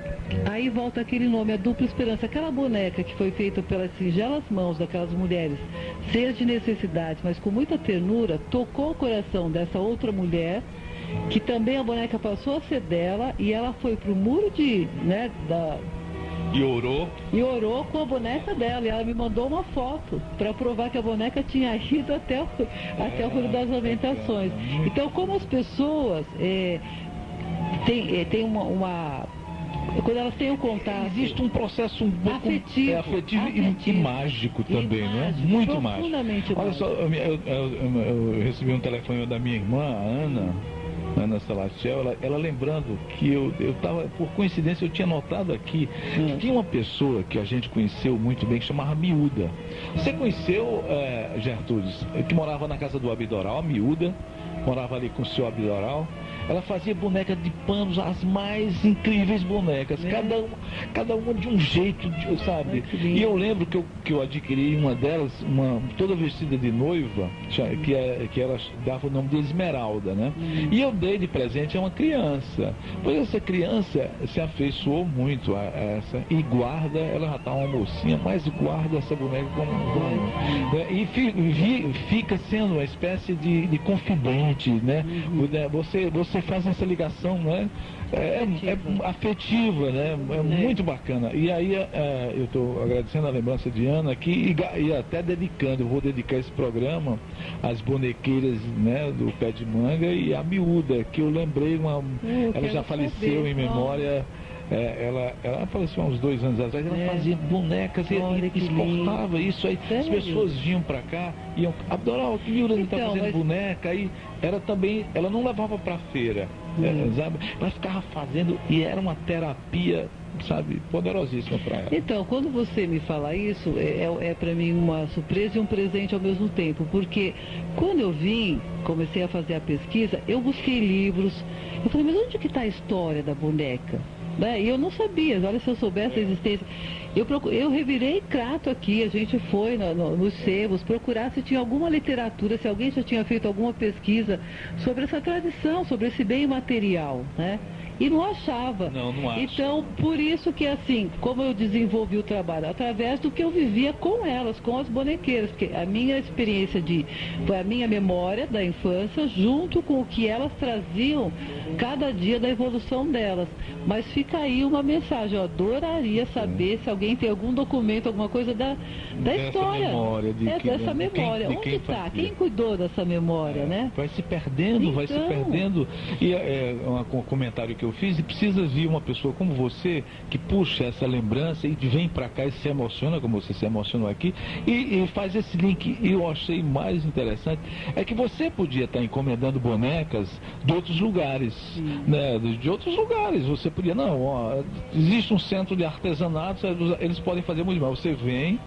aí volta aquele nome, a dupla esperança. Aquela boneca que foi feita pelas singelas mãos daquelas mulheres, cheias de necessidade, mas com muita ternura, tocou o coração dessa outra mulher, que também a boneca passou a ser dela, e ela foi para o muro e orou com a boneca dela, e ela me mandou uma foto para provar que a boneca tinha ido até o Muro das Lamentações. Então, como as pessoas têm uma quando elas têm um contato... Existe um processo um pouco afetivo e mágico também, né? Muito mágico. Olha só, eu recebi um telefone da minha irmã, a Ana, Ana Salatiel, ela lembrando que eu estava, por coincidência, eu tinha notado aqui que tinha uma pessoa que a gente conheceu muito bem, que chamava Miúda. Você conheceu, Gertrudes, que morava na casa do Abidoral, a Miúda, morava ali com o seu Abidoral. Ela fazia bonecas de panos, as mais incríveis bonecas, cada uma de um jeito, sabe? E eu lembro que eu adquiri uma delas, toda vestida de noiva, que ela dava o nome de Esmeralda, né? E eu dei de presente a uma criança. Pois essa criança se afeiçoou muito a essa, e guarda, ela já está uma mocinha, mas guarda essa boneca como e fica sendo uma espécie de confidente, né? Você faz essa ligação, né? Afetiva, né? É muito bacana. E aí eu estou agradecendo a lembrança de Ana aqui e até eu vou dedicar esse programa às bonequeiras, né, do Pé de Manga e a Miúda, que eu lembrei, ela já faleceu em memória. Ela faleceu há uns 2 anos atrás, ela fazia bonecas e exportava isso aí. As pessoas vinham pra cá, iam, Abidoral, que Miúda está fazendo boneca, aí ela não levava pra feira, sabe? Ela ficava fazendo e era uma terapia, sabe, poderosíssima para ela. Então, quando você me fala isso, é para mim uma surpresa e um presente ao mesmo tempo, porque quando eu comecei a fazer a pesquisa, eu busquei livros, eu falei, mas onde que está a história da boneca? E eu não sabia, olha, se eu soubesse a existência. Eu revirei Crato aqui, a gente foi nos sebos procurar se tinha alguma literatura, se alguém já tinha feito alguma pesquisa sobre essa tradição, sobre esse bem material, né? E não achava. Não acho. Então, por isso que assim, como eu desenvolvi o trabalho? Através do que eu vivia com elas, com as bonequeiras, porque a minha experiência foi a minha memória da infância, junto com o que elas traziam cada dia da evolução delas. Mas fica aí uma mensagem, eu adoraria saber se alguém tem algum documento, alguma coisa da história. Memória dessa memória. Onde está? Quem cuidou dessa memória, né? Vai se perdendo, vai se perdendo. E um comentário que eu fiz, e precisa vir uma pessoa como você, que puxa essa lembrança e vem pra cá e se emociona, como você se emocionou aqui, e faz esse link. E eu achei mais interessante, é que você podia estar encomendando bonecas de outros lugares, né? De outros lugares, você podia, existe um centro de artesanato, eles podem fazer muito mais. Você vem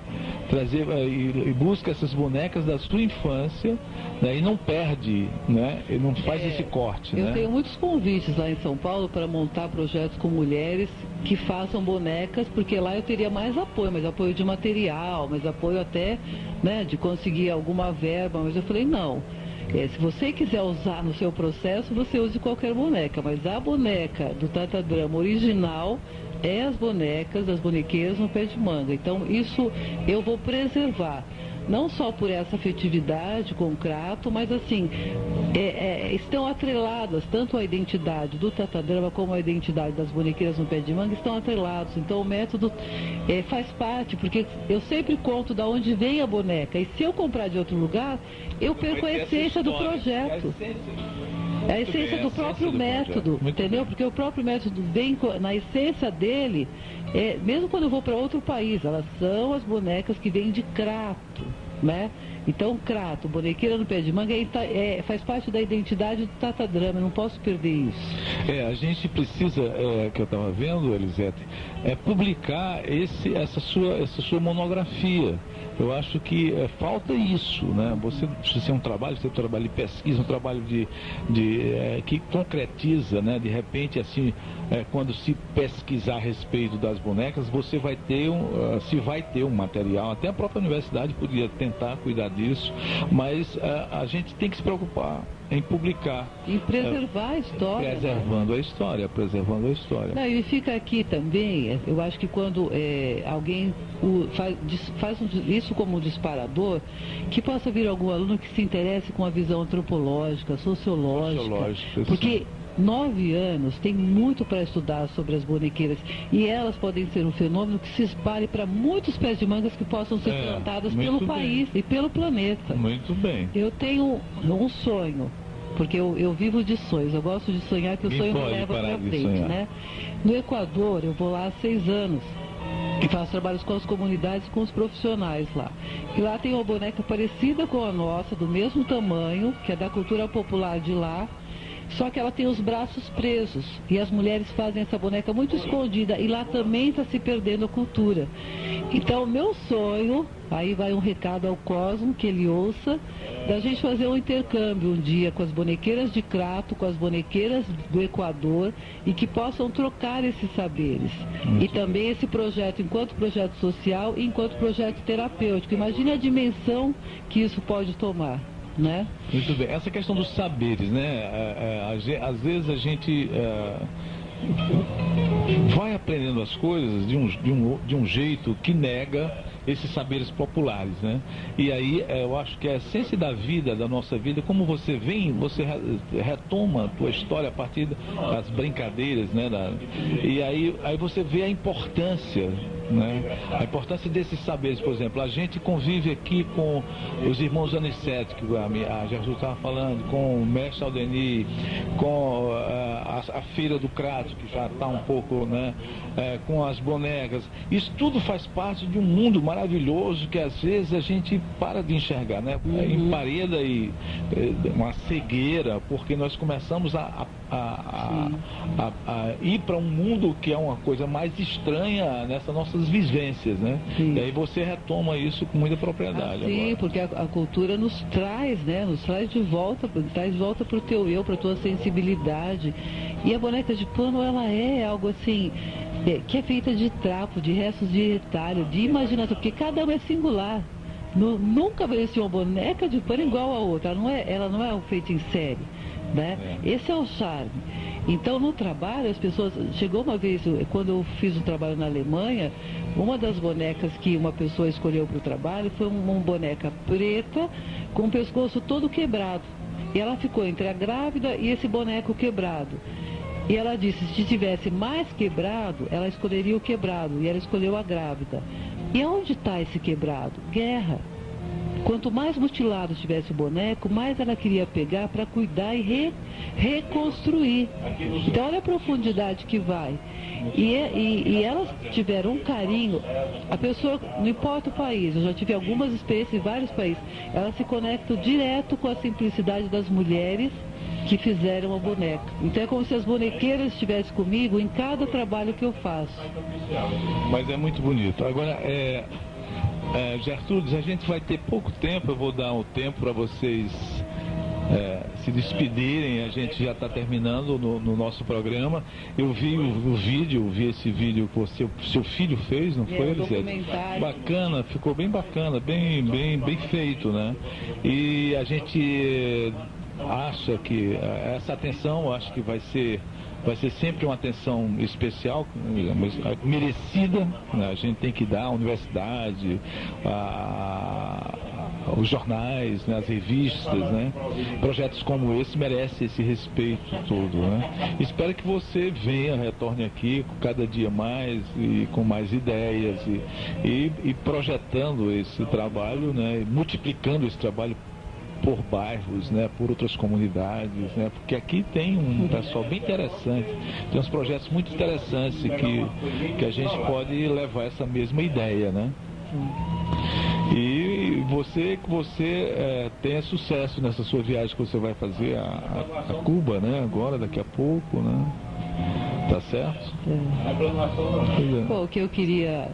trazer e busca essas bonecas da sua infância, né? E não perde, né? E não faz esse corte, eu tenho muitos convites lá em São Paulo para montar projetos com mulheres que façam bonecas, porque lá eu teria mais apoio, mas apoio de material, mas apoio até, né, de conseguir alguma verba, mas eu falei, não. Se você quiser usar no seu processo, você use qualquer boneca, mas a boneca do Tatadrama original é as bonequeiras no Pé de Manga. Então isso eu vou preservar, não só por essa afetividade com o Crato, mas assim, estão atreladas, tanto a identidade do Tatadrama como a identidade das bonequeiras no Pé de Manga estão atrelados. Então o método faz parte, porque eu sempre conto de onde vem a boneca, e se eu comprar de outro lugar, eu perco a essência do projeto. É a essência do próprio método, entendeu? Porque o próprio método vem na essência dele, mesmo quando eu vou para outro país, elas são as bonecas que vêm de Crato, né? Então, Crato, bonequeira no Pé de Manga, faz parte da identidade do Tatadrama, eu não posso perder isso. A gente precisa, que eu estava vendo, Elisete, publicar essa sua monografia. Eu acho que falta isso, né? Você precisa um trabalho de pesquisa, um trabalho que concretiza, né? De repente, assim, quando se pesquisar a respeito das bonecas, você vai ter um material, até a própria universidade podia tentar cuidar disso, mas a gente tem que se preocupar em publicar. E preservar a história. Preservando a história. Não, e fica aqui também, eu acho que quando alguém faz isso como um disparador, que possa vir algum aluno que se interesse com a visão antropológica, sociológica. Porque 9 anos tem muito para estudar sobre as bonequeiras, e elas podem ser um fenômeno que se espalhe para muitos pés de mangas que possam ser plantadas pelo país e pelo planeta. Muito bem. Eu tenho um sonho, porque eu vivo de sonhos, eu gosto de sonhar, que o sonho me leva para frente, né? No Equador, eu vou lá há 6 anos. E faço trabalhos com as comunidades e com os profissionais lá. E lá tem uma boneca parecida com a nossa, do mesmo tamanho, que é da cultura popular de lá. Só que ela tem os braços presos. E as mulheres fazem essa boneca muito escondida. E lá também está se perdendo a cultura. Então, meu sonho, aí vai um recado ao Cosmo, que ele ouça, da gente fazer um intercâmbio um dia com as bonequeiras de Crato, com as bonequeiras do Equador, e que possam trocar esses saberes. E também esse projeto, enquanto projeto social e enquanto projeto terapêutico. Imagine a dimensão que isso pode tomar, né? Muito bem. Essa questão dos saberes, né? Às vezes a gente vai aprendendo as coisas de um jeito que nega esses saberes populares, né? E aí eu acho que a essência da vida, da nossa vida, como você vem, você retoma a tua história a partir das brincadeiras, né? E aí você vê a importância, né? A importância desses saberes. Por exemplo, a gente convive aqui com os irmãos Aniceto, que a Gertrude estava falando, com o mestre Aldenir, com a Feira do Crato, que já está um pouco, né? Com as bonecas. Isso tudo faz parte de um mundo maravilhoso que às vezes a gente para de enxergar, né? Empareda e uma cegueira, porque nós começamos a ir para um mundo que é uma coisa mais estranha nessas nossas vivências, né? Sim. E aí você retoma isso com muita propriedade. Sim, agora. porque a cultura nos traz, né? Nos traz de volta para o teu eu, para a tua sensibilidade. E a boneca de pano, ela é algo assim, que é feita de trapo, de restos de retalho, de imaginação, porque cada uma é singular. Nunca vai ser uma boneca de pano igual a outra, ela não é feita em série, né? Esse é o charme. Então, no trabalho, as pessoas... Chegou uma vez, quando eu fiz um trabalho na Alemanha, uma das bonecas que uma pessoa escolheu para o trabalho foi uma boneca preta com o pescoço todo quebrado. E ela ficou entre a grávida e esse boneco quebrado. E ela disse, se tivesse mais quebrado, ela escolheria o quebrado. E ela escolheu a grávida. E onde está esse quebrado? Guerra. Quanto mais mutilado tivesse o boneco, mais ela queria pegar para cuidar e reconstruir. Então olha a profundidade que vai. E elas tiveram um carinho. A pessoa, não importa o país, eu já tive algumas experiências em vários países, elas se conectam direto com a simplicidade das mulheres que fizeram a boneca. Então é como se as bonequeiras estivessem comigo em cada trabalho que eu faço. Mas é muito bonito. Agora, Gertrudes, a gente vai ter pouco tempo, eu vou dar um tempo para vocês se despedirem, a gente já está terminando no nosso programa. Eu vi esse vídeo que seu filho fez, não foi, Elisete? Bacana, ficou bem bacana, bem feito, né? E a gente acha que essa atenção, acho que vai ser sempre uma atenção especial, merecida, né? A gente tem que dar à universidade, os jornais, né? As revistas, né? Projetos como esse merecem esse respeito todo, né? Espero que você retorne aqui cada dia mais e com mais ideias e projetando esse trabalho, né? Multiplicando esse trabalho por bairros, né, por outras comunidades, né, porque aqui tem um pessoal bem interessante, tem uns projetos muito interessantes que a gente pode levar essa mesma ideia, né? E você tenha sucesso nessa sua viagem que você vai fazer a Cuba, né, agora, daqui a pouco, né? Tá certo? Bom, o que eu queria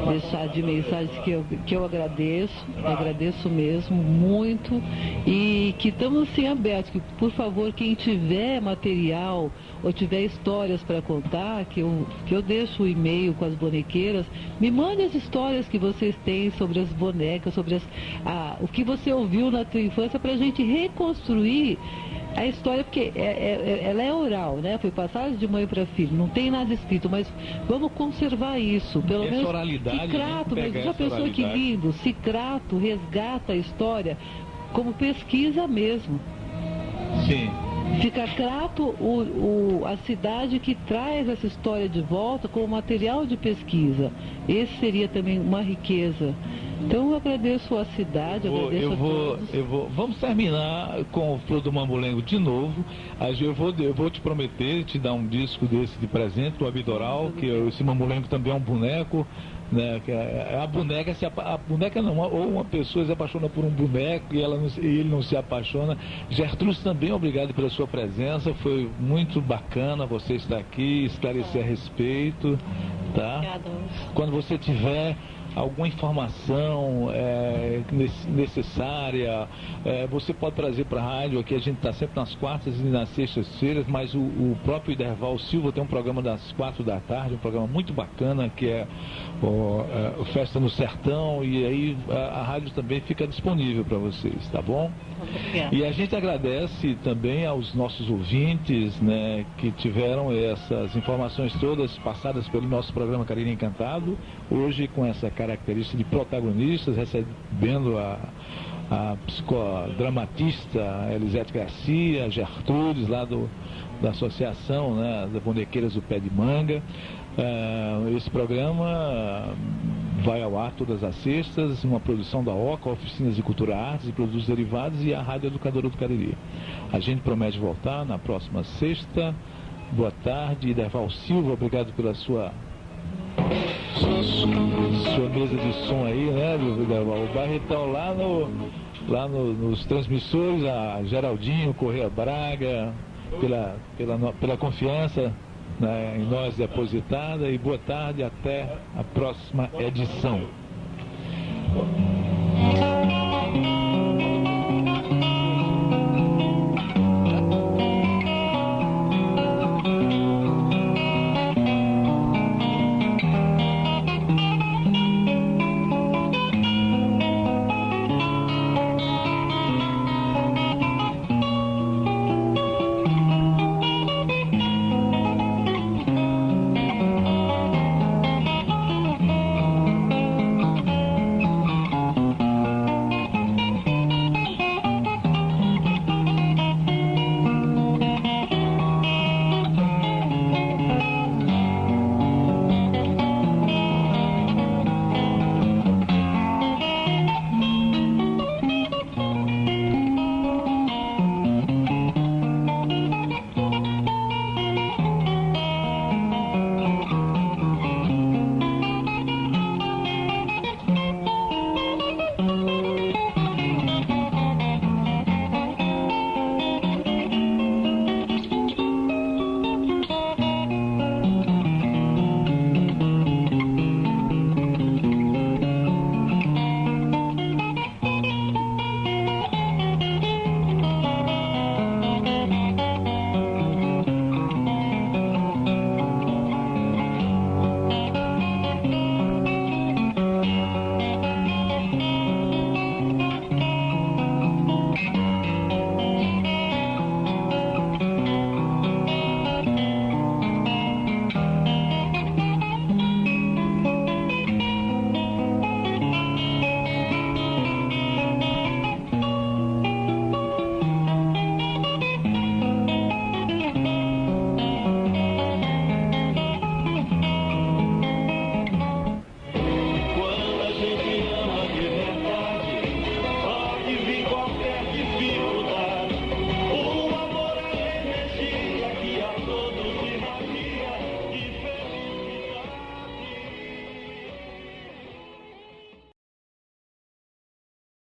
deixar de mensagem que eu agradeço mesmo muito, e que estamos assim abertos, que por favor, quem tiver material ou tiver histórias para contar, que eu deixo o e-mail com as bonequeiras, me mande as histórias que vocês têm sobre as bonecas, sobre o que você ouviu na tua infância, para a gente reconstruir a história, porque ela é oral, né? Foi passada de mãe para filho, não tem nada escrito, mas vamos conservar isso, pelo essa menos. Oralidade, Cicrato, mas já pensou que lindo? Cicrato resgata a história como pesquisa mesmo. Sim. Fica Crato a cidade que traz essa história de volta como material de pesquisa. Esse seria também uma riqueza Então eu agradeço a cidade, agradeço a todos. Vamos terminar com o Flor do Mamulengo de novo. Eu vou te prometer, te dar um disco desse de presente, do Abidoral, que esse mamulengo também é um boneco, né? Que a boneca não, ou uma pessoa se apaixona por um boneco e ele não se apaixona. Gertrudes, também obrigado pela sua presença, foi muito bacana você estar aqui, esclarecer a respeito, tá? Obrigada. Quando você tiver alguma informação necessária, você pode trazer para a rádio. Aqui a gente está sempre nas quartas e nas sextas-feiras, mas o próprio Iderval Silva tem um programa das 4 da tarde, um programa muito bacana, que é o Festa no Sertão, e aí a rádio também fica disponível para vocês, tá bom? Obrigada. E a gente agradece também aos nossos ouvintes, né, que tiveram essas informações todas passadas pelo nosso programa Cariri Encantado, hoje com essa característica de protagonistas, recebendo a psicodramatista Elisete Garcia, Gertrudes, lá da associação, né, das Bonequeiras do Pé de Manga. Esse programa vai ao ar todas as sextas, uma produção da OCA, Oficinas de Cultura, Artes e Produtos Derivados, e a Rádio Educadora do Cariri. A gente promete voltar na próxima sexta. Boa tarde, Iderval Silva, obrigado pela sua mesa de som aí, né, Iderval? O Barretão lá nos transmissores, a Geraldinho Correia Braga, pela confiança, né, em nós depositada, e boa tarde, até a próxima edição.